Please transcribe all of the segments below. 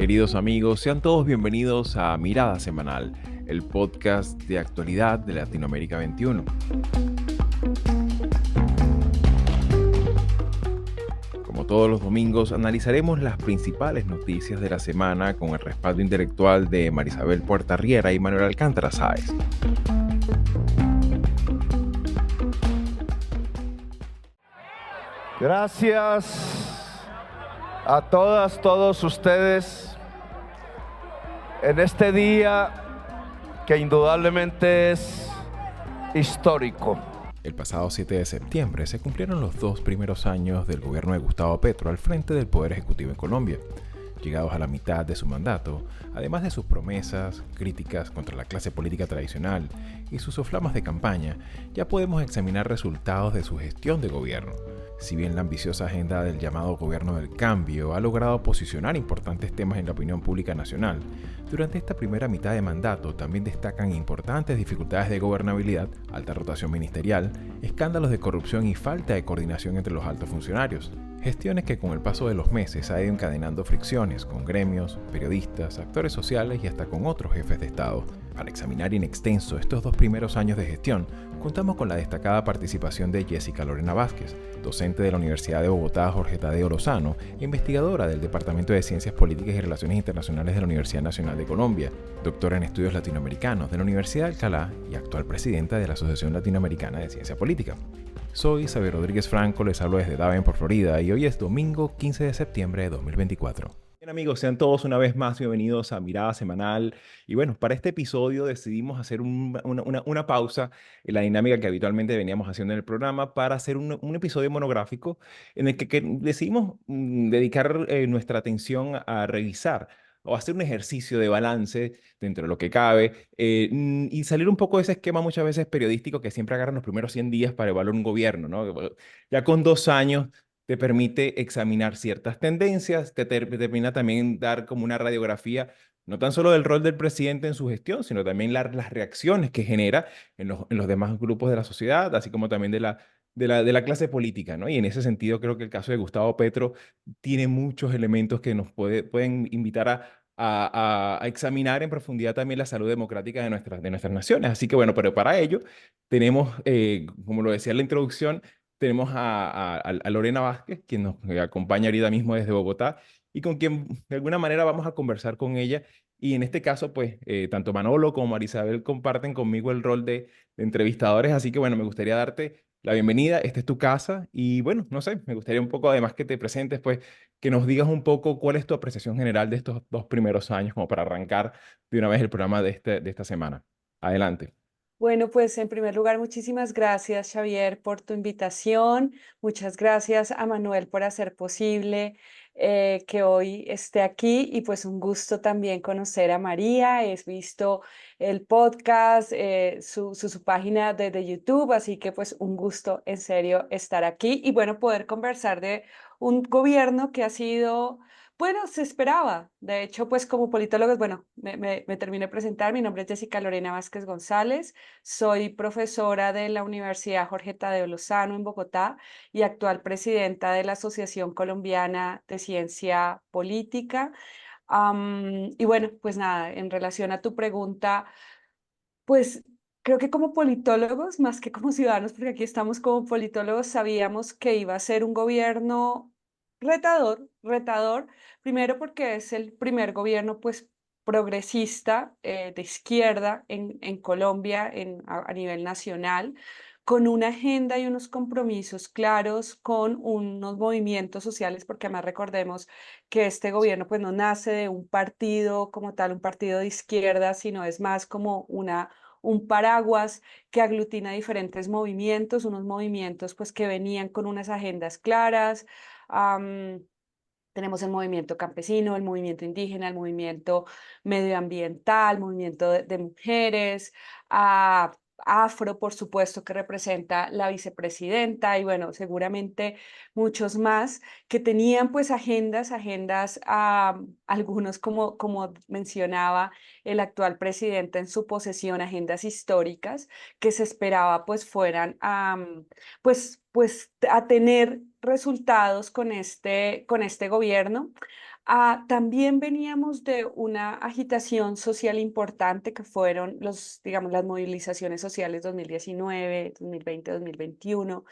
Queridos amigos, sean todos bienvenidos a Mirada Semanal, el podcast de actualidad de Latinoamérica 21. Como todos los domingos, analizaremos las principales noticias de la semana con el respaldo intelectual de Marisabel Puertarriera y Manuel Alcántara Sáez. Gracias a todas, todos ustedes en este día que indudablemente es histórico. El pasado 7 de septiembre se cumplieron los 2 primeros años del gobierno de Gustavo Petro al frente del Poder Ejecutivo en Colombia. Llegados a la mitad de su mandato, además de sus promesas, críticas contra la clase política tradicional y sus soflamas de campaña, ya podemos examinar resultados de su gestión de gobierno. Si bien la ambiciosa agenda del llamado Gobierno del Cambio ha logrado posicionar importantes temas en la opinión pública nacional, durante esta primera mitad de mandato también destacan importantes dificultades de gobernabilidad, alta rotación ministerial, escándalos de corrupción y falta de coordinación entre los altos funcionarios. Gestiones que con el paso de los meses ha ido encadenando fricciones con gremios, periodistas, actores sociales y hasta con otros jefes de Estado. Para examinar in extenso estos 2 primeros años de gestión, contamos con la destacada participación de Jessica Lorena Vázquez, docente de la Universidad de Bogotá Jorge Tadeo Lozano e investigadora del Departamento de Ciencias Políticas y Relaciones Internacionales de la Universidad Nacional de Colombia, doctora en Estudios Latinoamericanos de la Universidad de Alcalá y actual presidenta de la Asociación Latinoamericana de Ciencia Política. Soy Xavier Rodríguez Franco, les hablo desde Davenport, Florida, y hoy es domingo 15 de septiembre de 2024. Bien amigos, sean todos una vez más bienvenidos a Mirada Semanal. Y bueno, para este episodio decidimos hacer una pausa en la dinámica que habitualmente veníamos haciendo en el programa para hacer un episodio monográfico en el que decidimos dedicar nuestra atención a revisar o hacer un ejercicio de balance dentro de lo que cabe y salir un poco de ese esquema muchas veces periodístico que siempre agarran los primeros 100 días para evaluar un gobierno, ¿no? Ya con 2 años te permite examinar ciertas tendencias, te termina también dar como una radiografía, no tan solo del rol del presidente en su gestión, sino también las reacciones que genera en los demás grupos de la sociedad, así como también de la clase política, ¿no? Y en ese sentido creo que el caso de Gustavo Petro tiene muchos elementos que nos pueden invitar a examinar en profundidad también la salud democrática de nuestras naciones. Así que bueno, pero para ello tenemos, como lo decía en la introducción, tenemos a Lorena Vázquez, quien nos acompaña ahorita mismo desde Bogotá y con quien de alguna manera vamos a conversar con ella. Y en este caso, pues, tanto Manolo como Marisabel comparten conmigo el rol de entrevistadores. Así que bueno, me gustaría darte la bienvenida. Esta es tu casa. Y bueno, no sé, me gustaría un poco además que te presentes, pues, que nos digas un poco cuál es tu apreciación general de estos 2 primeros años, como para arrancar de una vez el programa de esta semana. Adelante. Bueno, pues en primer lugar, muchísimas gracias, Xavier, por tu invitación. Muchas gracias a Manuel por hacer posible que hoy esté aquí y pues un gusto también conocer a María. He visto el podcast, su página de YouTube, así que pues un gusto en serio estar aquí y bueno, poder conversar de un gobierno que ha sido... Bueno, se esperaba. De hecho, pues como politólogos, bueno, me terminé de presentar. Mi nombre es Jessica Lorena Vázquez González. Soy profesora de la Universidad Jorge Tadeo Lozano en Bogotá y actual presidenta de la Asociación Colombiana de Ciencia Política. Y bueno, pues nada, en relación a tu pregunta, pues creo que como politólogos, más que como ciudadanos, porque aquí estamos como politólogos, sabíamos que iba a ser un gobierno retador, primero porque es el primer gobierno pues progresista de izquierda en Colombia a nivel nacional, con una agenda y unos compromisos claros con unos movimientos sociales, porque además recordemos que este gobierno pues no nace de un partido como tal, un partido de izquierda, sino es más como un paraguas que aglutina diferentes movimientos, unos movimientos pues que venían con unas agendas claras. am, Tenemos el movimiento campesino, el movimiento indígena, el movimiento medioambiental, movimiento de mujeres, afro, por supuesto, que representa la vicepresidenta y bueno, seguramente muchos más que tenían pues agendas, algunos como mencionaba el actual presidente en su posesión, agendas históricas que se esperaba pues fueran pues a tener resultados con este gobierno. También veníamos de una agitación social importante que fueron digamos, las movilizaciones sociales 2019, 2020, 2021.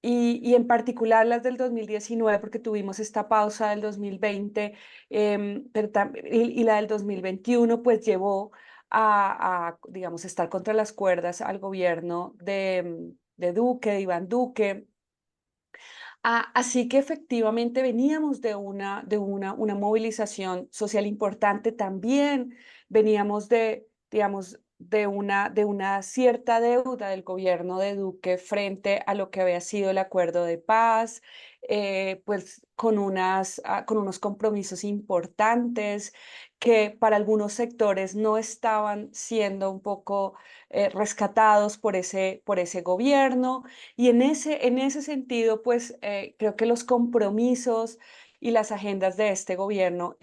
Y en particular las del 2019, porque tuvimos esta pausa del 2020, y la del 2021, pues llevó digamos, estar contra las cuerdas al gobierno de Duque, de Iván Duque. Así que efectivamente veníamos una movilización social importante, también veníamos digamos, de una cierta deuda del gobierno de Duque frente a lo que había sido el acuerdo de paz, pues con unos compromisos importantes que para algunos sectores no estaban siendo un poco rescatados por ese gobierno. Y en ese sentido, pues creo que los compromisos y las agendas de este gobierno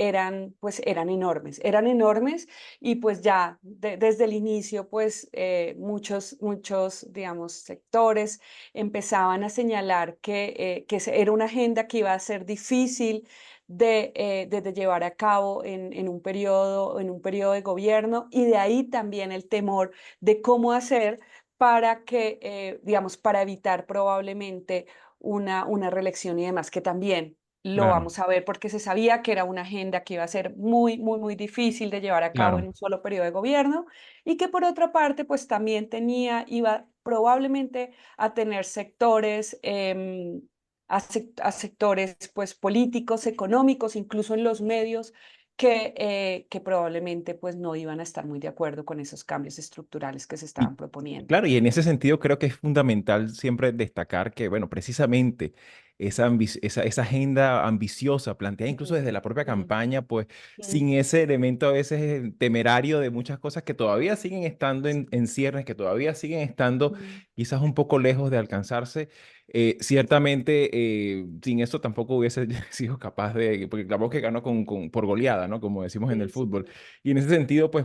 pues, eran enormes y pues ya desde el inicio, pues muchos, digamos, sectores empezaban a señalar era una agenda que iba a ser difícil de llevar a cabo en un periodo de gobierno, y de ahí también el temor de cómo hacer para digamos, para evitar probablemente una reelección y demás, que también lo Claro, vamos a ver porque se sabía que era una agenda que iba a ser muy difícil de llevar a cabo en claro. un solo periodo de gobierno, y que por otra parte, pues también iba probablemente a tener sectores, a sectores pues políticos, económicos, incluso en los medios, que probablemente pues no iban a estar muy de acuerdo con esos cambios estructurales que se Y estaban proponiendo. claro, y en ese sentido creo que es fundamental siempre destacar que, bueno, precisamente esa agenda ambiciosa, planteada incluso desde Mm, la propia mm, campaña, pues mm, sin ese elemento a veces temerario de muchas cosas que todavía siguen estando en ciernes, que todavía siguen estando mm, quizás un poco lejos de alcanzarse. Ciertamente, sin eso tampoco hubiese sido capaz de, porque claro que ganó por goleada, ¿no? Como decimos en el sí, sí, fútbol. sí. Y en ese sentido, pues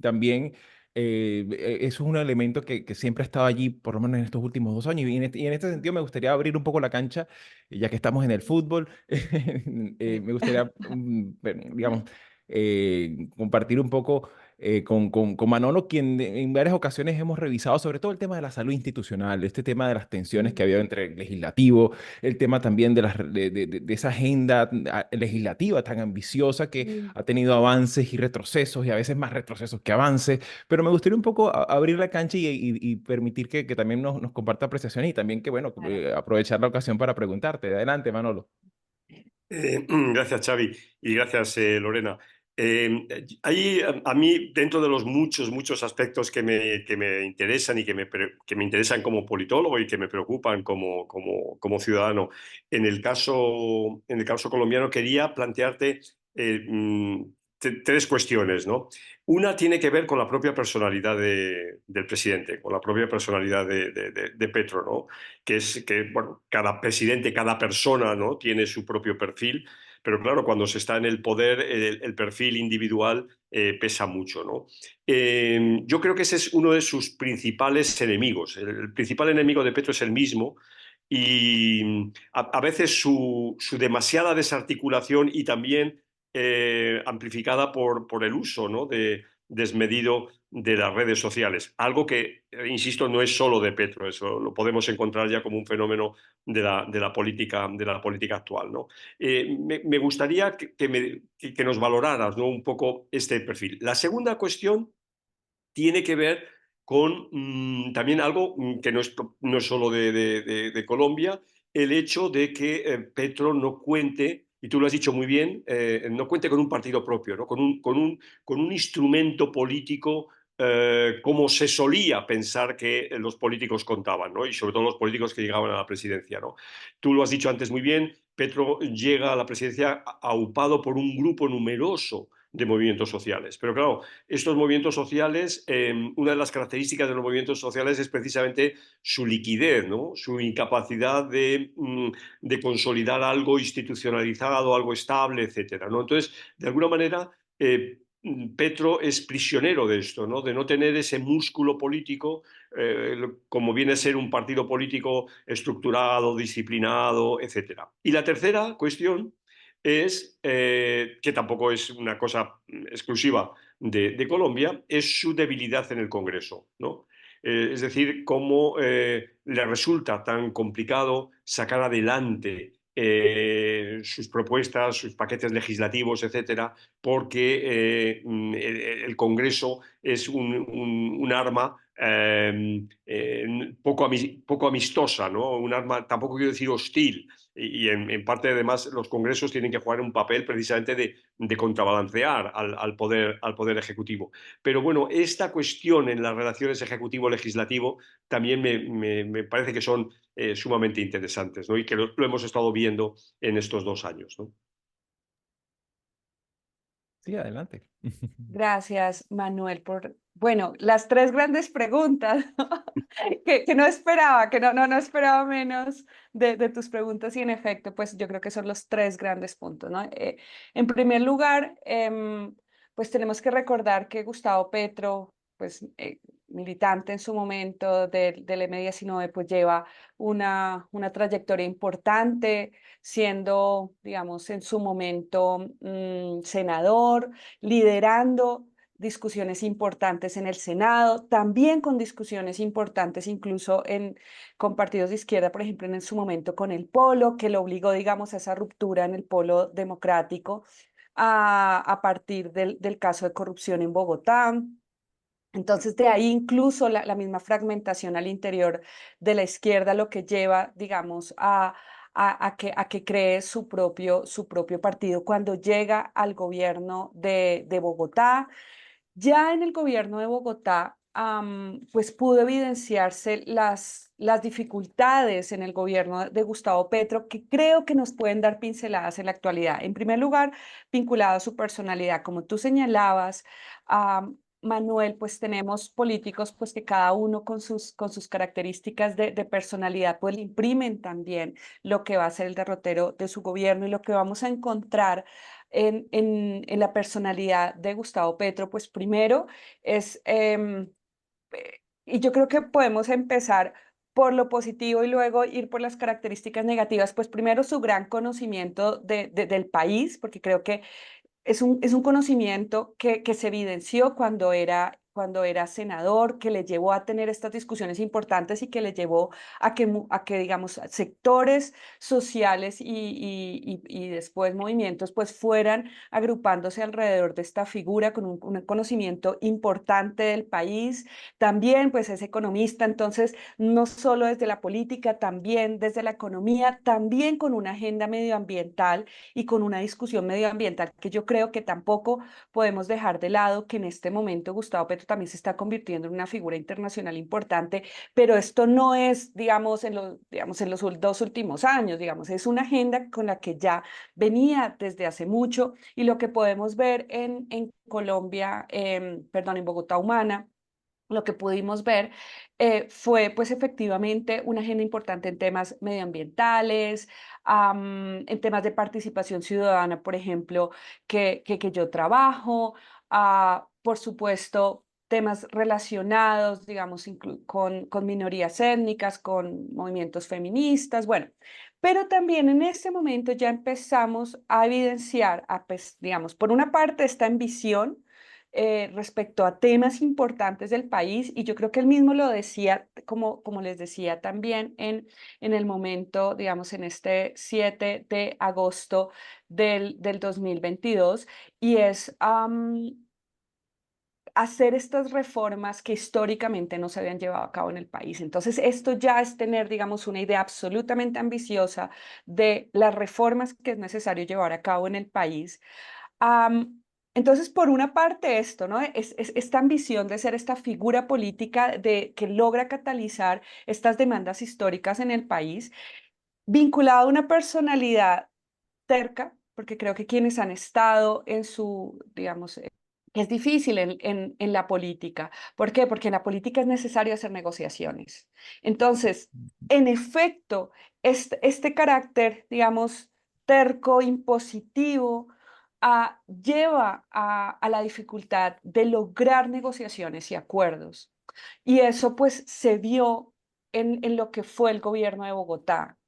también eso es un elemento que siempre ha estado allí, por lo menos en estos últimos 2 años. Y en este sentido me gustaría abrir un poco la cancha, ya que estamos en el fútbol. Sí. Me gustaría, bueno, digamos, compartir un poco con Manolo, quien en varias ocasiones hemos revisado sobre todo el tema de la salud institucional, este tema de las tensiones que Mm, había entre el legislativo, el tema también de esa agenda legislativa tan ambiciosa que mm, ha tenido avances y retrocesos y a veces más retrocesos que avances, pero me gustaría un poco abrir la cancha y permitir que también nos comparta apreciaciones y también que, bueno, claro. aprovechar la ocasión para preguntarte. Adelante, Manolo. Gracias, Xavi, y gracias, Lorena. Hay a mí, dentro de los muchos aspectos que me interesan y que me interesan como politólogo y que me preocupan como ciudadano, en el caso colombiano quería plantearte tres cuestiones, ¿no? Una tiene que ver con la propia personalidad del presidente, con la propia personalidad de Petro, ¿no? Que es que, bueno, cada presidente, cada persona, ¿no? Tiene su propio perfil, pero claro, cuando se está en el poder, el perfil individual pesa mucho, ¿no? Yo creo que ese es uno de sus principales enemigos. El principal enemigo de Petro es el mismo, y a veces su demasiada desarticulación y también amplificada por el uso, ¿no? Desmedido de las redes sociales. Algo que, insisto, no es solo de Petro, eso lo podemos encontrar ya como un fenómeno de la política actual, ¿no? Me gustaría que nos valoraras, ¿no? Un poco este perfil. La segunda cuestión tiene que ver con también algo que no es solo de Colombia, el hecho de que Petro no cuente, y tú lo has dicho muy bien, no cuente con un partido propio, ¿no? Con un instrumento político como se solía pensar que los políticos contaban, ¿no? Y sobre todo los políticos que llegaban a la presidencia, ¿no? Tú lo has dicho antes muy bien, Petro llega a la presidencia aupado por un grupo numeroso de movimientos sociales. Pero claro, estos movimientos sociales, una de las características de los movimientos sociales es precisamente su liquidez, ¿no? Su incapacidad de consolidar algo institucionalizado, algo estable, etcétera, ¿no? Entonces, de alguna manera, Petro es prisionero de esto, ¿no? De no tener ese músculo político como viene a ser un partido político estructurado, disciplinado, etcétera. Y la tercera cuestión es, que tampoco es una cosa exclusiva de Colombia, es su debilidad en el Congreso, ¿no? Es decir, cómo le resulta tan complicado sacar adelante sus propuestas, sus paquetes legislativos, etcétera, porque el Congreso es un arma poco amistosa, ¿no? Un arma, tampoco quiero decir hostil, y en parte además los congresos tienen que jugar un papel precisamente de contrabalancear al poder ejecutivo. Pero bueno, esta cuestión en las relaciones ejecutivo-legislativo también me parece que son sumamente interesantes, ¿no? Y que lo hemos estado viendo en estos 2 años, ¿no? Sí, adelante. Gracias, Manuel, por, bueno, las tres grandes preguntas que no esperaba, que no esperaba menos de tus preguntas y en efecto, pues yo creo que son los tres grandes puntos, ¿no? En primer lugar, pues tenemos que recordar que Gustavo Petro, pues militante en su momento del M-19, pues lleva una trayectoria importante, siendo, digamos, en su momento senador, liderando discusiones importantes en el Senado, también con discusiones importantes incluso con partidos de izquierda, por ejemplo, en su momento con el Polo, que lo obligó, digamos, a esa ruptura en el Polo democrático a partir del caso de corrupción en Bogotá. Entonces, de ahí incluso la misma fragmentación al interior de la izquierda, lo que lleva, digamos, a que cree su propio partido cuando llega al gobierno de Bogotá. Ya en el gobierno de Bogotá, pues pudo evidenciarse las dificultades en el gobierno de Gustavo Petro, que creo que nos pueden dar pinceladas en la actualidad. En primer lugar, vinculado a su personalidad, como tú señalabas, Manuel, pues tenemos políticos pues que cada uno con sus características de personalidad pues le imprimen también lo que va a ser el derrotero de su gobierno y lo que vamos a encontrar en la personalidad de Gustavo Petro, pues primero es, y yo creo que podemos empezar por lo positivo y luego ir por las características negativas, pues primero su gran conocimiento del país, porque creo que es un conocimiento que se evidenció cuando era senador, que le llevó a tener estas discusiones importantes y que le llevó a que digamos, sectores sociales y después movimientos pues fueran agrupándose alrededor de esta figura con un conocimiento importante del país. También pues es economista, entonces no solo desde la política, también desde la economía, también con una agenda medioambiental y con una discusión medioambiental que yo creo que tampoco podemos dejar de lado, que en este momento Gustavo Petro también se está convirtiendo en una figura internacional importante, pero esto no es, digamos, digamos, en los 2 últimos años, digamos, es una agenda con la que ya venía desde hace mucho y lo que podemos ver en Colombia, perdón, en Bogotá Humana, lo que pudimos ver fue pues efectivamente una agenda importante en temas medioambientales, en temas de participación ciudadana, por ejemplo, que yo trabajo, por supuesto, temas relacionados, digamos, con minorías étnicas, con movimientos feministas, bueno, pero también en este momento ya empezamos a evidenciar, pues, digamos, por una parte esta ambición respecto a temas importantes del país y yo creo que él mismo lo decía, como les decía también en el momento, digamos, en este 7 de agosto del 2022 y es hacer estas reformas que históricamente no se habían llevado a cabo en el país. Entonces, esto ya es tener, digamos, una idea absolutamente ambiciosa de las reformas que es necesario llevar a cabo en el país. Am, entonces, por una parte esto, ¿no? Es esta ambición de ser esta figura política que logra catalizar estas demandas históricas en el país, vinculado a una personalidad terca, porque creo que quienes han estado en digamos, es difícil en la política. ¿Por qué? Porque en la política es necesario hacer negociaciones. Entonces, en efecto, este carácter, digamos, terco, impositivo, lleva a la dificultad de lograr negociaciones y acuerdos. Y eso pues se vio en lo que fue el gobierno de Bogotá.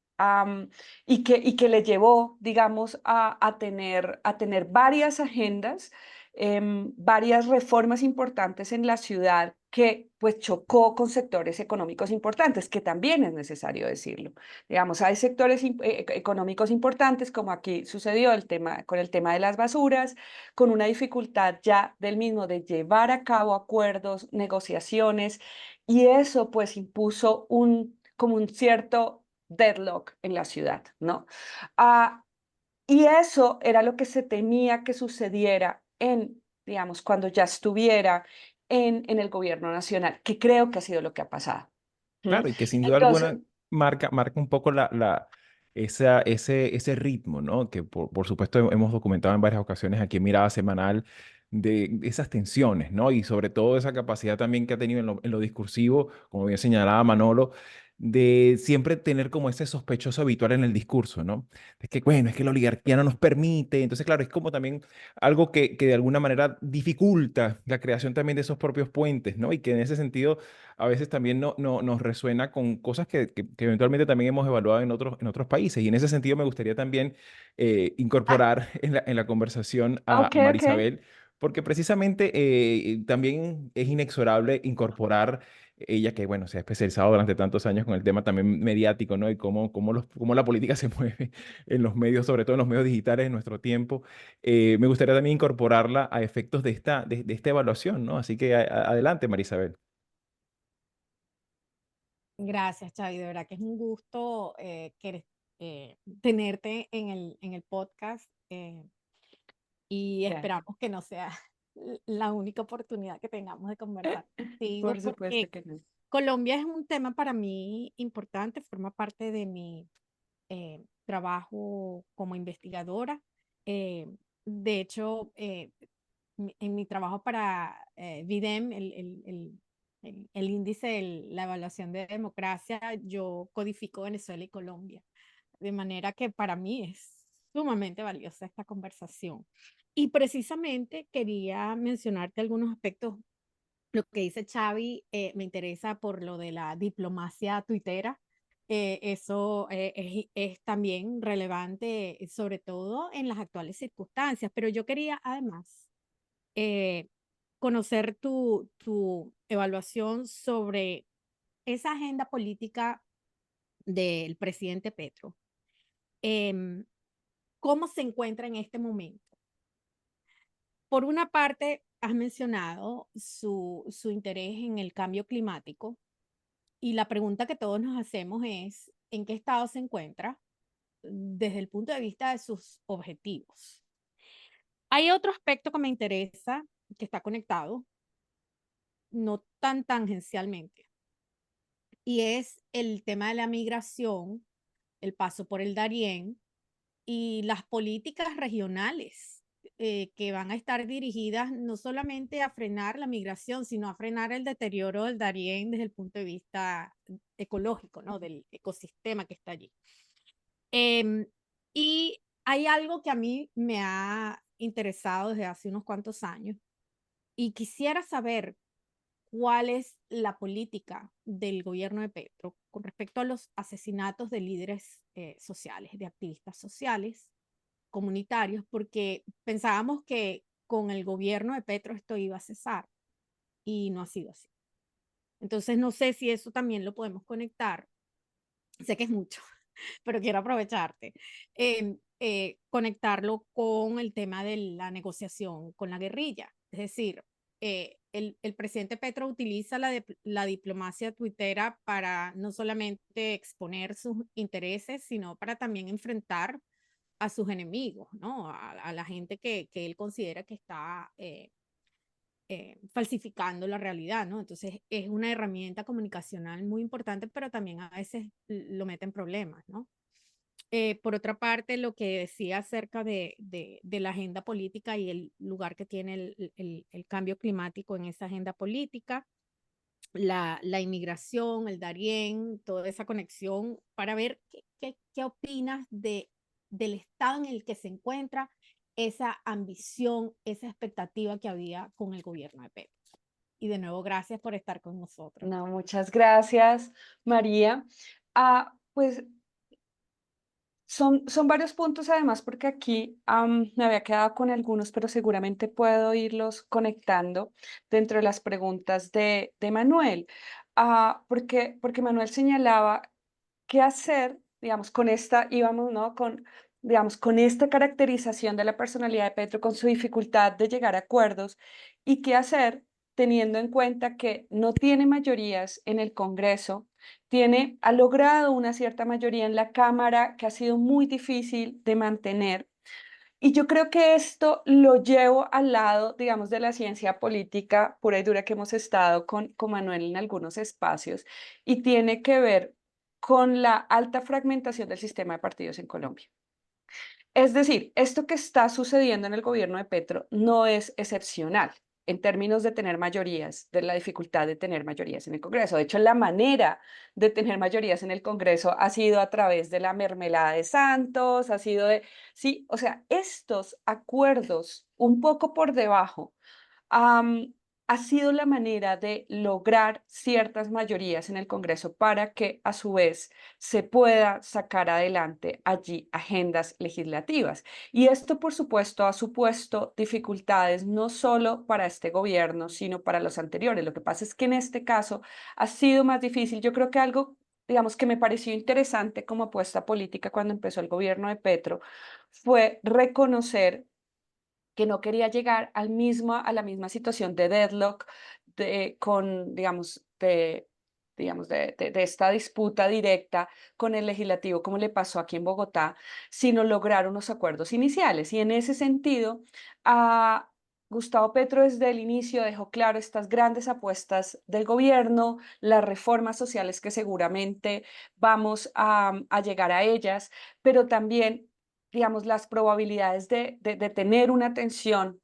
y que le llevó, digamos, a tener varias agendas, varias reformas importantes en la ciudad que pues chocó con sectores económicos importantes, que también es necesario decirlo. Digamos, hay sectores económicos importantes, como aquí sucedió con el tema de las basuras, con una dificultad ya del mismo de llevar a cabo acuerdos, negociaciones, y eso pues impuso como un cierto deadlock en la ciudad, ¿no? Ah, y eso era lo que se temía que sucediera digamos, cuando ya estuviera en el gobierno nacional, que creo que ha sido lo que ha pasado. ¿M? Claro, y que sin duda Entonces, alguna marca un poco ese ritmo, ¿no? Que por supuesto hemos documentado en varias ocasiones aquí en Mirada Semanal de esas tensiones, ¿no? Y sobre todo esa capacidad también que ha tenido en lo discursivo, como bien señalaba Manolo, de siempre tener como ese sospechoso habitual en el discurso, ¿no? Es que, bueno, es que la oligarquía no nos permite. Entonces, claro, es como también algo que de alguna manera dificulta la creación también de esos propios puentes, ¿no? Y que en ese sentido a veces también nos resuena con cosas que eventualmente también hemos evaluado en otros países. Y en ese sentido me gustaría también ah, incorporar en la conversación ok, a ok. Marisabel, porque precisamente también es inexorable incorporar ella que, bueno, se ha especializado durante tantos años con el tema también mediático, ¿no? Y cómo la política se mueve en los medios, sobre todo en los medios digitales de nuestro tiempo. Me gustaría también incorporarla a efectos de esta evaluación, ¿no? Así que adelante, Marisabel. Gracias, Xavi. De verdad que es un gusto tenerte en el podcast y Gracias. esperamos que no sea la única oportunidad que tengamos de conversar contigo, Por supuesto porque que no. Colombia es un tema para mí importante, forma parte de mi trabajo como investigadora. Eh, de hecho, en mi trabajo para VIDEM, el índice de la evaluación de democracia, yo codifico Venezuela y Colombia. De manera que para mí es sumamente valiosa esta conversación. Y precisamente quería mencionarte algunos aspectos. Lo que dice Xavi me interesa por lo de la diplomacia tuitera. Eso es también relevante, sobre todo en las actuales circunstancias. Pero yo quería además eh, conocer tu evaluación sobre esa agenda política del presidente Petro. Em, ¿Cómo se encuentra en este momento? Por una parte, has mencionado su interés en el cambio climático y la pregunta que todos nos hacemos es, ¿en qué estado se encuentra desde el punto de vista de sus objetivos? Hay otro aspecto que me interesa, que está conectado, no tan tangencialmente, y es el tema de la migración, el paso por el Darién y las políticas regionales que van a estar dirigidas no solamente a frenar la migración, sino a frenar el deterioro del Darién desde el punto de vista ecológico, ¿no? Del ecosistema que está allí. Em, y hay algo que a mí me ha interesado desde hace unos cuantos años y quisiera saber cuál es la política del gobierno de Petro con respecto a los asesinatos de líderes sociales, de activistas sociales, comunitarios, porque pensábamos que con el gobierno de Petro esto iba a cesar y no ha sido así. Entonces no sé si eso también lo podemos conectar. Sé que es mucho, pero quiero aprovecharte. Conectarlo con el tema de la negociación con la guerrilla. Es decir, el presidente Petro utiliza la diplomacia tuitera para no solamente exponer sus intereses, sino para también enfrentar a sus enemigos, ¿no? A la gente que él considera que está falsificando la realidad, ¿no? Entonces es una herramienta comunicacional muy importante, pero también a veces lo mete en problemas, ¿no? Por otra parte, lo que decía acerca de la agenda política y el lugar que tiene el cambio climático en esa agenda política, la inmigración, el Darién, toda esa conexión, para ver qué opinas del estado en el que se encuentra esa ambición, esa expectativa que había con el gobierno de Petro. Y de nuevo, gracias por estar con nosotros. No, muchas gracias, María. Pues son varios puntos además, porque aquí me había quedado con algunos, pero seguramente puedo irlos conectando dentro de las preguntas de Manuel. Porque Manuel señalaba qué hacer, digamos, con esta, íbamos, ¿no? Digamos, con esta caracterización de la personalidad de Petro, con su dificultad de llegar a acuerdos, y qué hacer teniendo en cuenta que no tiene mayorías en el Congreso, ha logrado una cierta mayoría en la Cámara que ha sido muy difícil de mantener. Y yo creo que esto lo llevo al lado, digamos, de la ciencia política pura y dura que hemos estado con Manuel en algunos espacios, y tiene que ver con la alta fragmentación del sistema de partidos en Colombia. Es decir, esto que está sucediendo en el gobierno de Petro no es excepcional en términos de tener mayorías, de la dificultad de tener mayorías en el Congreso. De hecho, la manera de tener mayorías en el Congreso ha sido a través de la mermelada de Santos, ha sido de, sí, o sea, estos acuerdos un poco por debajo am, ha sido la manera de lograr ciertas mayorías en el Congreso para que a su vez se pueda sacar adelante allí agendas legislativas. Y esto, por supuesto, ha supuesto dificultades no solo para este gobierno, sino para los anteriores. Lo que pasa es que en este caso ha sido más difícil. Yo creo que algo, digamos, que me pareció interesante como apuesta política cuando empezó el gobierno de Petro fue reconocer que no quería llegar a la misma situación de deadlock de esta disputa directa con el legislativo, como le pasó aquí en Bogotá, sino lograr unos acuerdos iniciales. Y en ese sentido, a Gustavo Petro desde el inicio dejó claro estas grandes apuestas del gobierno, las reformas sociales que seguramente vamos a llegar a ellas, pero también, digamos, las probabilidades de tener una tensión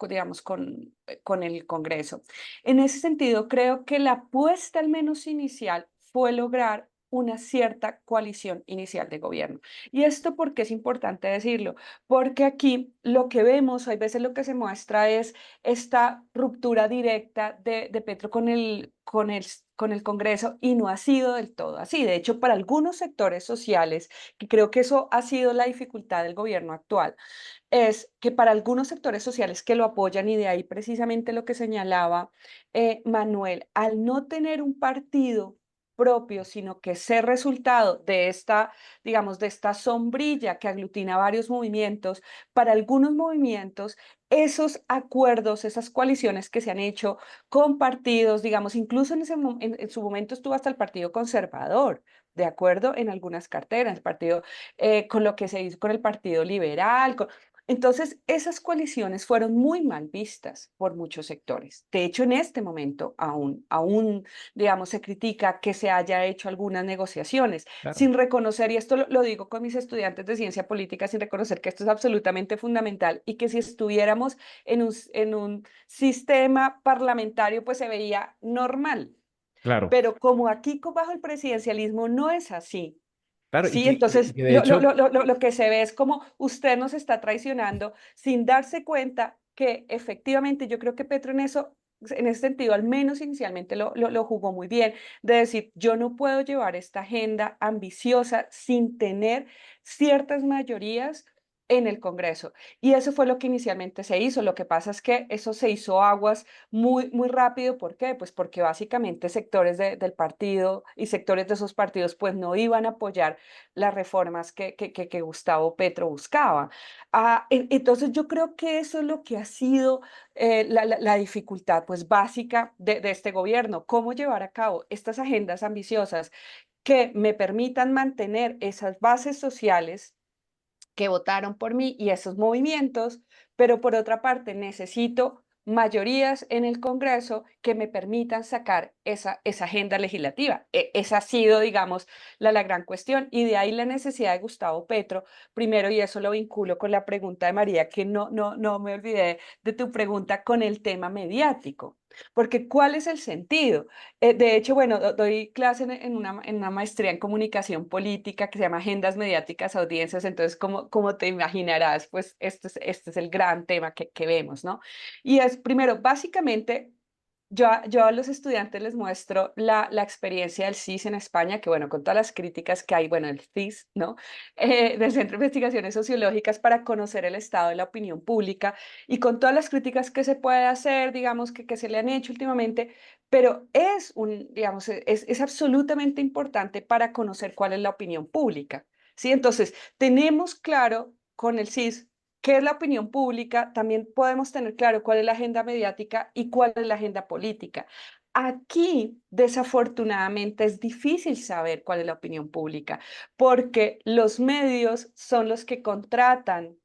digamos, con el Congreso. En ese sentido, creo que la apuesta, al menos inicial, fue lograr una cierta coalición inicial de gobierno. ¿Y esto por qué es importante decirlo? Porque aquí lo que vemos, hay veces lo que se muestra es esta ruptura directa de Petro con el Congreso, y no ha sido del todo así. De hecho, para algunos sectores sociales, que creo que eso ha sido la dificultad del gobierno actual, es que para algunos sectores sociales que lo apoyan, y de ahí precisamente lo que señalaba Manuel, al no tener un partido propio, sino que ser resultado de esta, digamos, de esta sombrilla que aglutina varios movimientos, para algunos movimientos, esos acuerdos, esas coaliciones que se han hecho con partidos, digamos, incluso en su momento estuvo hasta el Partido Conservador, de acuerdo, en algunas carteras, el partido, con lo que se hizo con el Partido Liberal, entonces, esas coaliciones fueron muy mal vistas por muchos sectores. De hecho, en este momento aún, digamos, se critica que se haya hecho algunas negociaciones Claro. sin reconocer, y esto lo digo con mis estudiantes de ciencia política, sin reconocer que esto es absolutamente fundamental, y que si estuviéramos en un sistema parlamentario, pues se veía normal. Claro, Pero como aquí bajo el presidencialismo no es así. claro, Sí, entonces de hecho, lo que se ve es como usted nos está traicionando sin darse cuenta que efectivamente yo creo que Petro en ese sentido, al menos inicialmente lo jugó muy bien, de decir, yo no puedo llevar esta agenda ambiciosa sin tener ciertas mayorías en el Congreso. Y eso fue lo que inicialmente se hizo. Lo que pasa es que eso se hizo aguas muy rápido. ¿Por qué? Pues porque básicamente sectores del partido y sectores de esos partidos pues no iban a apoyar las reformas que Gustavo Petro buscaba. Entonces yo creo que eso es lo que ha sido la dificultad pues básica de este gobierno, cómo llevar a cabo estas agendas ambiciosas que me permitan mantener esas bases sociales que votaron por mí y esos movimientos, pero por otra parte necesito mayorías en el Congreso que me permitan sacar esa agenda legislativa. Esa ha sido, digamos, la gran cuestión, y de ahí la necesidad de Gustavo Petro, primero, y eso lo vinculo con la pregunta de María, que no me olvidé de tu pregunta con el tema mediático. Porque ¿cuál es el sentido? De hecho, bueno, doy clase en una maestría en comunicación política que se llama Agendas Mediáticas Audiencias. Entonces, como te imaginarás, pues este es el gran tema que vemos, ¿no? Y es, primero, básicamente, yo a los estudiantes les muestro la experiencia del CIS en España, que bueno, con todas las críticas que hay, bueno, el CIS, ¿no? Del Centro de Investigaciones Sociológicas para conocer el estado de la opinión pública y con todas las críticas que se puede hacer, digamos, que se le han hecho últimamente, pero digamos, es absolutamente importante para conocer cuál es la opinión pública, ¿sí? Entonces, tenemos claro con el CIS qué es la opinión pública, también podemos tener claro cuál es la agenda mediática y cuál es la agenda política. Aquí, desafortunadamente, es difícil saber cuál es la opinión pública, porque los medios son los que contratan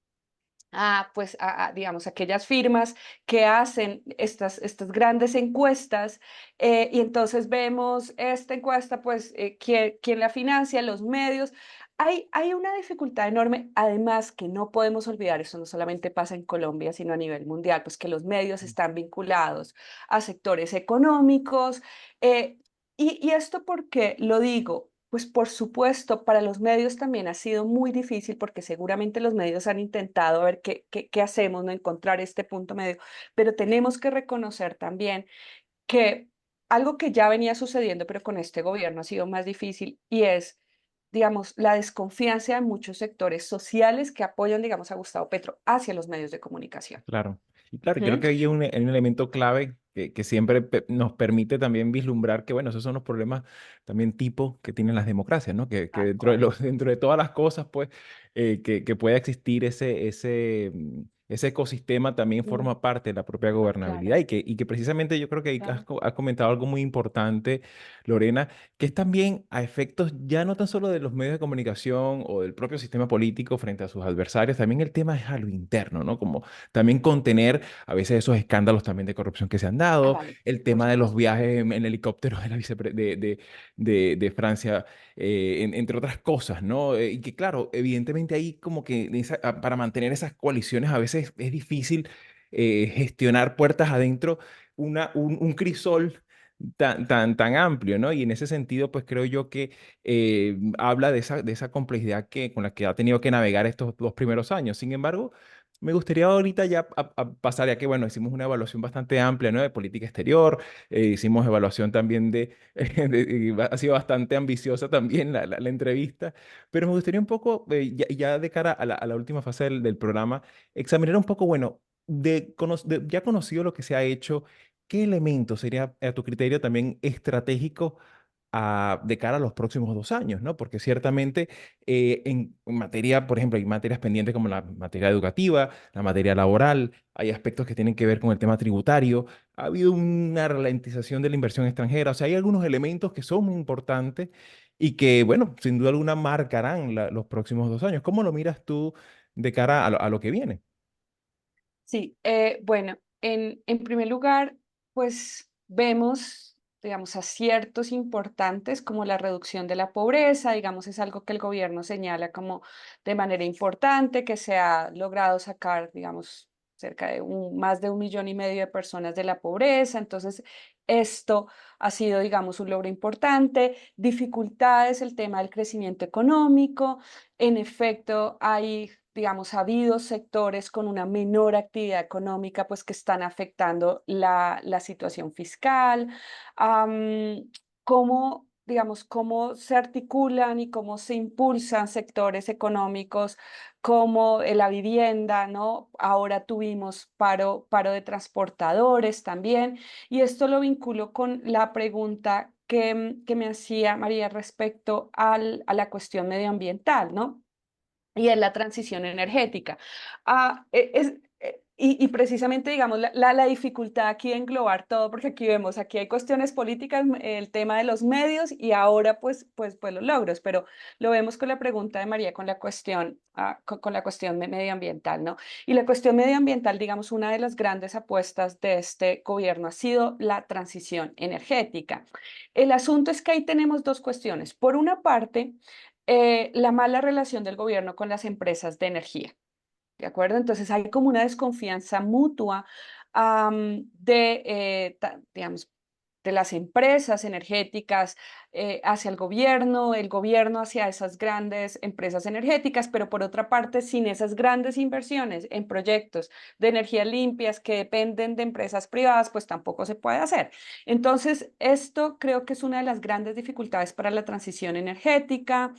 pues, digamos, aquellas firmas que hacen estas grandes encuestas y entonces vemos esta encuesta, pues, ¿quién la financia? Los medios. Hay una dificultad enorme, además que no podemos olvidar, eso no solamente pasa en Colombia, sino a nivel mundial, pues que los medios están vinculados a sectores económicos. eh, y esto porque lo digo, pues por supuesto, para los medios también ha sido muy difícil porque seguramente los medios han intentado ver qué hacemos, no encontrar este punto medio, pero tenemos que reconocer también que algo que ya venía sucediendo, pero con este gobierno ha sido más difícil y es, digamos, la desconfianza de muchos sectores sociales que apoyan, digamos, a Gustavo Petro hacia los medios de comunicación. Claro. Y claro, creo ¿Mm? que hay un elemento clave que siempre nos permite también vislumbrar que, bueno, esos son los problemas también tipo que tienen las democracias, ¿no? Que Tal dentro de cual. dentro de todas las cosas, pues, que pueda existir ese ecosistema también Mm, forma parte de la propia claro, gobernabilidad y que precisamente yo creo que ahí has, claro. has comentado algo muy importante, Lorena, que es también a efectos ya no tan solo de los medios de comunicación o del propio sistema político frente a sus adversarios, también el tema es a lo interno, ¿no? Como también contener a veces esos escándalos también de corrupción que se han dado, Vale, el por tema de los supuesto. viajes en helicóptero de la de Francia, entre otras cosas, ¿no? Y que claro, evidentemente ahí como que para mantener esas coaliciones a veces es difícil gestionar puertas adentro un crisol tan amplio, ¿no? Y en ese sentido, pues creo yo que habla de esa complejidad con la que ha tenido que navegar estos 2 primeros años. Sin embargo, me gustaría ahorita ya a pasar, ya que, bueno, hicimos una evaluación bastante amplia, ¿no? De política exterior, hicimos evaluación también ha sido bastante ambiciosa también la entrevista, pero me gustaría un poco, ya de cara a la última fase del programa, examinar un poco, bueno, ya conocido lo que se ha hecho, ¿qué elemento sería, a tu criterio, también estratégico de cara a los próximos 2 años, ¿no? Porque ciertamente en materia, por ejemplo, hay materias pendientes como la materia educativa, la materia laboral, hay aspectos que tienen que ver con el tema tributario, ha habido una ralentización de la inversión extranjera, o sea, hay algunos elementos que son muy importantes y que, bueno, sin duda alguna marcarán los próximos 2 años. ¿Cómo lo miras tú de cara a lo que viene? Sí, bueno, en primer lugar, pues vemos, digamos, aciertos importantes como la reducción de la pobreza, digamos, es algo que el gobierno señala como de manera importante, que se ha logrado sacar, digamos, cerca de más de 1,5 millones de personas de la pobreza. Entonces, esto ha sido, digamos, un logro importante. Dificultades, el tema del crecimiento económico. En efecto, hay, digamos, ha habido sectores con una menor actividad económica, pues que están afectando la situación fiscal. Cómo, digamos, cómo se articulan y cómo se impulsan sectores económicos como la vivienda, ¿no? Ahora tuvimos paro de transportadores también, y esto lo vinculo con la pregunta que me hacía María respecto a la cuestión medioambiental, ¿no? Y es la transición energética. Y precisamente, digamos, la dificultad aquí de englobar todo, porque aquí vemos, aquí hay cuestiones políticas, el tema de los medios y ahora pues los logros, pero lo vemos con la pregunta de María, con la cuestión, con la cuestión medioambiental, ¿no? Y la cuestión medioambiental, digamos, una de las grandes apuestas de este gobierno ha sido la transición energética. El asunto es que ahí tenemos dos cuestiones. Por una parte, la mala relación del gobierno con las empresas de energía, ¿de acuerdo? Entonces hay como una desconfianza mutua digamos, de las empresas energéticas hacia el gobierno hacia esas grandes empresas energéticas, pero por otra parte, sin esas grandes inversiones en proyectos de energías limpias que dependen de empresas privadas, pues tampoco se puede hacer. Entonces, esto creo que es una de las grandes dificultades para la transición energética.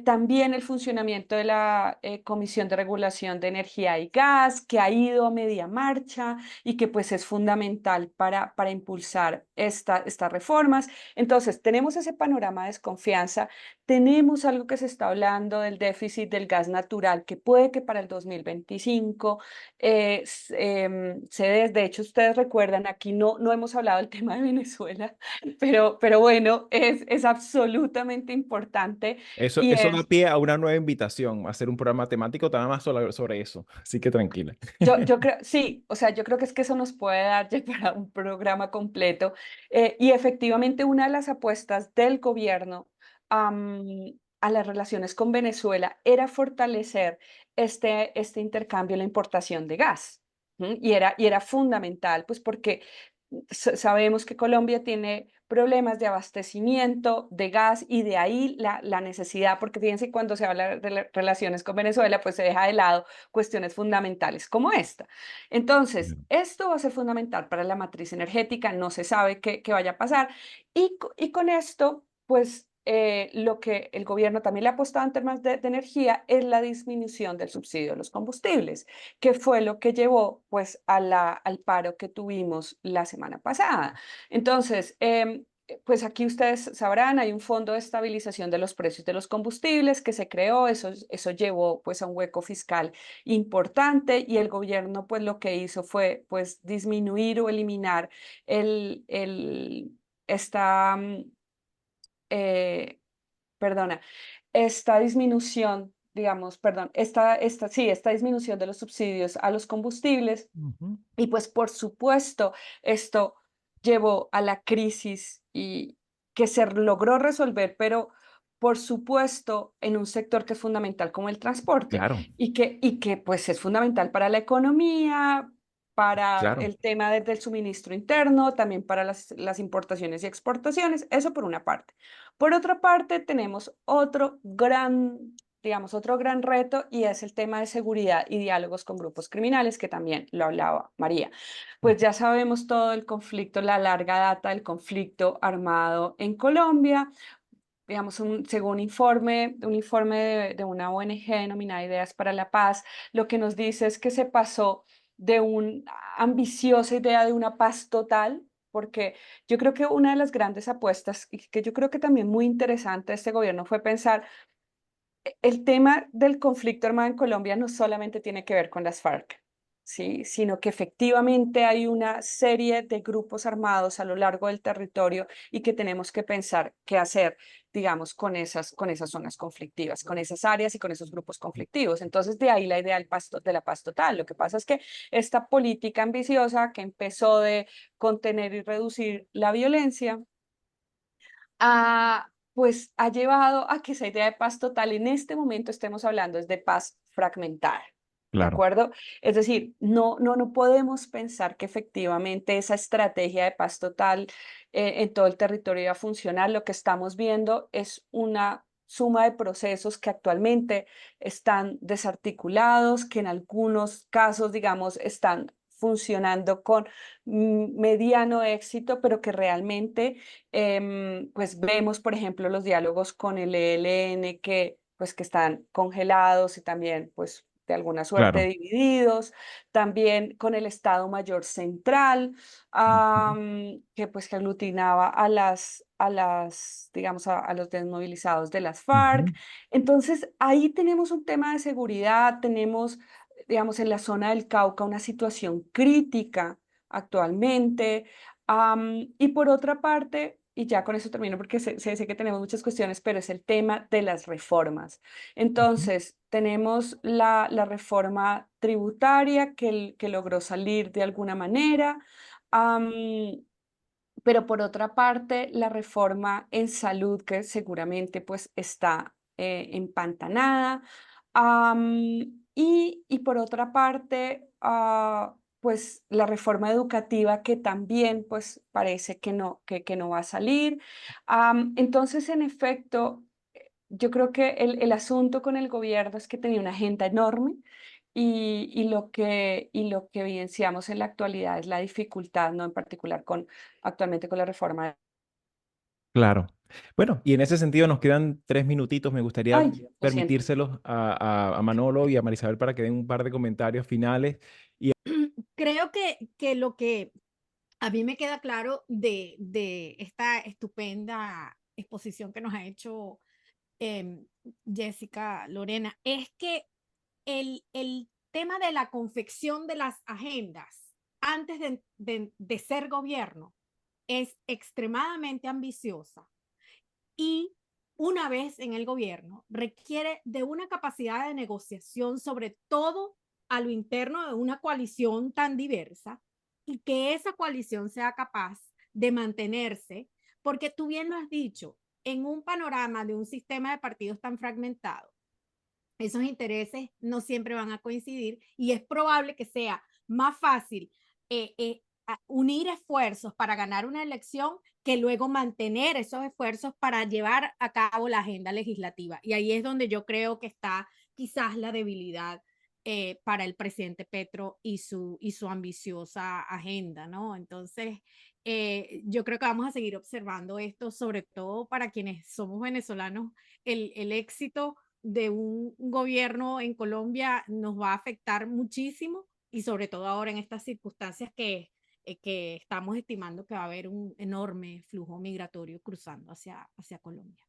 También el funcionamiento de la Comisión de Regulación de Energía y Gas, que ha ido a media marcha y que pues es fundamental para impulsar estas reformas. Entonces, tenemos ese panorama de desconfianza, tenemos algo que se está hablando del déficit del gas natural, que puede que para el 2025 de hecho, ustedes recuerdan, aquí no hemos hablado del tema de Venezuela, pero bueno, es absolutamente importante y Eso da es pie a una nueva invitación, a hacer un programa temático nada más sobre eso. Así que tranquila. Yo creo, sí, o sea, yo creo que es que eso nos puede dar ya para un programa completo. Y efectivamente, una de las apuestas del gobierno am, a las relaciones con Venezuela era fortalecer este intercambio, la importación de gas. ¿M? Y era fundamental, pues porque sabemos que Colombia tiene problemas de abastecimiento de gas y de ahí la necesidad, porque fíjense, cuando se habla de relaciones con Venezuela, pues se deja de lado cuestiones fundamentales como esta. Entonces, Claro. esto va a ser fundamental para la matriz energética, no se sabe qué vaya a pasar. Y con esto, pues lo que el gobierno también le ha apostado en temas de energía es la disminución del subsidio de los combustibles, que fue lo que llevó pues al paro que tuvimos la semana pasada. Entonces, pues aquí ustedes sabrán, hay un fondo de estabilización de los precios de los combustibles que se creó, eso llevó pues a un hueco fiscal importante y el gobierno pues lo que hizo fue pues disminuir o eliminar el, el, esta, eh, perdona, esta disminución, digamos, perdón, esta disminución de los subsidios a los combustibles Ujú. y pues por supuesto, esto llevó a la crisis y que se logró resolver, pero por supuesto en un sector que es fundamental como el transporte Claro, y que pues es fundamental para la economía, para claro. el tema del suministro interno, también para las importaciones y exportaciones, eso por una parte. Por otra parte, tenemos otro gran reto y es el tema de seguridad y diálogos con grupos criminales, que también lo hablaba María. Pues ya sabemos todo el conflicto, la larga data del conflicto armado en Colombia. Digamos, según un informe de una ONG denominada Ideas para la Paz, lo que nos dice es que se pasó de una ambiciosa idea de una paz total, porque yo creo que una de las grandes apuestas, y que yo creo que también muy interesante de este gobierno, fue pensar el tema del conflicto armado en Colombia no solamente tiene que ver con las FARC, ¿sí? Sino que efectivamente hay una serie de grupos armados a lo largo del territorio y que tenemos que pensar qué hacer, digamos, con esas zonas conflictivas, con esas áreas y con esos grupos conflictivos. Entonces, de ahí la idea de la paz total. Lo que pasa es que esta política ambiciosa que empezó de contener y reducir la violencia, pues ha llevado a que esa idea de paz total en este momento estemos hablando es de paz fragmentada. ¿De Claro. acuerdo? Es decir, no podemos pensar que efectivamente esa estrategia de paz total en todo el territorio va a funcionar. Lo que estamos viendo es una suma de procesos que actualmente están desarticulados, que en algunos casos, digamos, están funcionando con mediano éxito, pero que realmente pues vemos, por ejemplo, los diálogos con el ELN que están congelados y también pues de alguna suerte Claro. divididos, también con el Estado Mayor Central, Ujú. que aglutinaba digamos, a los desmovilizados de las Ujú. FARC. Entonces, ahí tenemos un tema de seguridad, tenemos, digamos, en la zona del Cauca una situación crítica actualmente. Y por otra parte, y ya con eso termino porque sé que tenemos muchas cuestiones, pero es el tema de las reformas. Ujú. Entonces, tenemos la reforma tributaria que logró salir de alguna manera, am, pero por otra parte, la reforma en salud que seguramente pues está empantanada. Y por otra parte, pues la reforma educativa que también pues parece que no va a salir. Entonces, en efecto, yo creo que el asunto con el gobierno es que tenía una agenda enorme y lo que evidenciamos en la actualidad es la dificultad, ¿no? En particular actualmente con la reforma. Claro. Bueno, y en ese sentido nos quedan 3 minutitos. Me gustaría Ay, lo siento. permitírselos a Manolo y a Marisabel para que den un par de comentarios finales. Creo que lo que a mí me queda claro de esta estupenda exposición que nos ha hecho em, Jessica Lorena es que el tema de la confección de las agendas antes de ser gobierno es extremadamente ambiciosa y una vez en el gobierno requiere de una capacidad de negociación, sobre todo a lo interno de una coalición tan diversa, y que esa coalición sea capaz de mantenerse, porque tú bien lo has dicho, en un panorama de un sistema de partidos tan fragmentado, esos intereses no siempre van a coincidir y es probable que sea más fácil unir esfuerzos para ganar una elección que luego mantener esos esfuerzos para llevar a cabo la agenda legislativa. Y ahí es donde yo creo que está quizás la debilidad para el presidente Petro y su ambiciosa agenda, ¿no? Entonces, yo creo que vamos a seguir observando esto, sobre todo para quienes somos venezolanos, el éxito de un gobierno en Colombia nos va a afectar muchísimo y sobre todo ahora en estas circunstancias que estamos estimando que va a haber un enorme flujo migratorio cruzando hacia Colombia.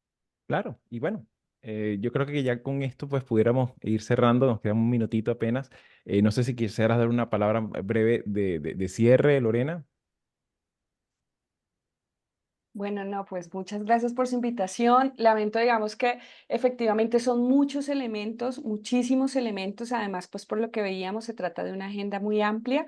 Claro, y bueno, yo creo que ya con esto pues pudiéramos ir cerrando, nos queda un minutito apenas. No sé si quisieras dar una palabra breve de cierre, Lorena. Bueno, no, pues muchas gracias por su invitación. Lamento, digamos que efectivamente son muchos elementos, muchísimos elementos. Además, pues por lo que veíamos, se trata de una agenda muy amplia.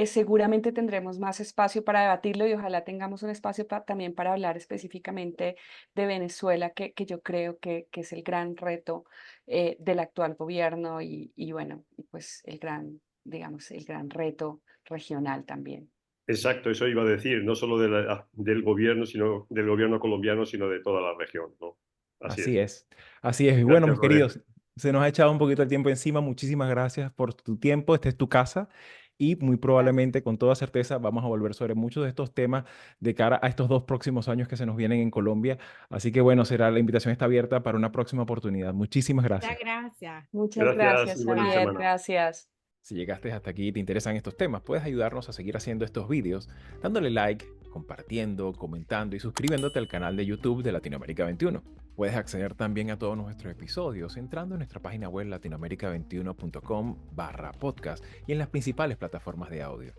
Seguramente tendremos más espacio para debatirlo y ojalá tengamos un espacio también para hablar específicamente de Venezuela, que yo creo que es el gran reto del actual gobierno y bueno, y pues el gran, digamos, el gran reto regional también. Exacto, eso iba a decir, no solo del gobierno, sino del gobierno colombiano, sino de toda la región, ¿no? Así Así es. es, así es. Y bueno, Gracias, mis Lorena. queridos, se nos ha echado un poquito el tiempo encima. Muchísimas gracias por tu tiempo. Esta es tu casa y muy Gracias. probablemente, con toda certeza, vamos a volver sobre muchos de estos temas de cara a estos 2 próximos años que se nos vienen en Colombia. Así que bueno, la invitación está abierta para una próxima oportunidad. Muchísimas Muchas gracias. gracias. Muchas Gracias y gracias, buena Javier. semana. Gracias. Si llegaste hasta aquí y te interesan estos temas, puedes ayudarnos a seguir haciendo estos vídeos dándole like, compartiendo, comentando y suscribiéndote al canal de YouTube de Latinoamérica 21. Puedes acceder también a todos nuestros episodios entrando en nuestra página web latinoamerica21.com/podcast y en las principales plataformas de audio.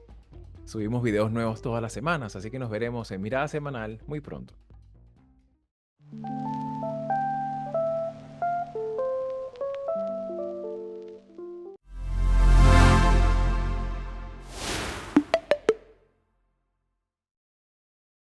Subimos videos nuevos todas las semanas, así que nos veremos en Mirada Semanal muy pronto.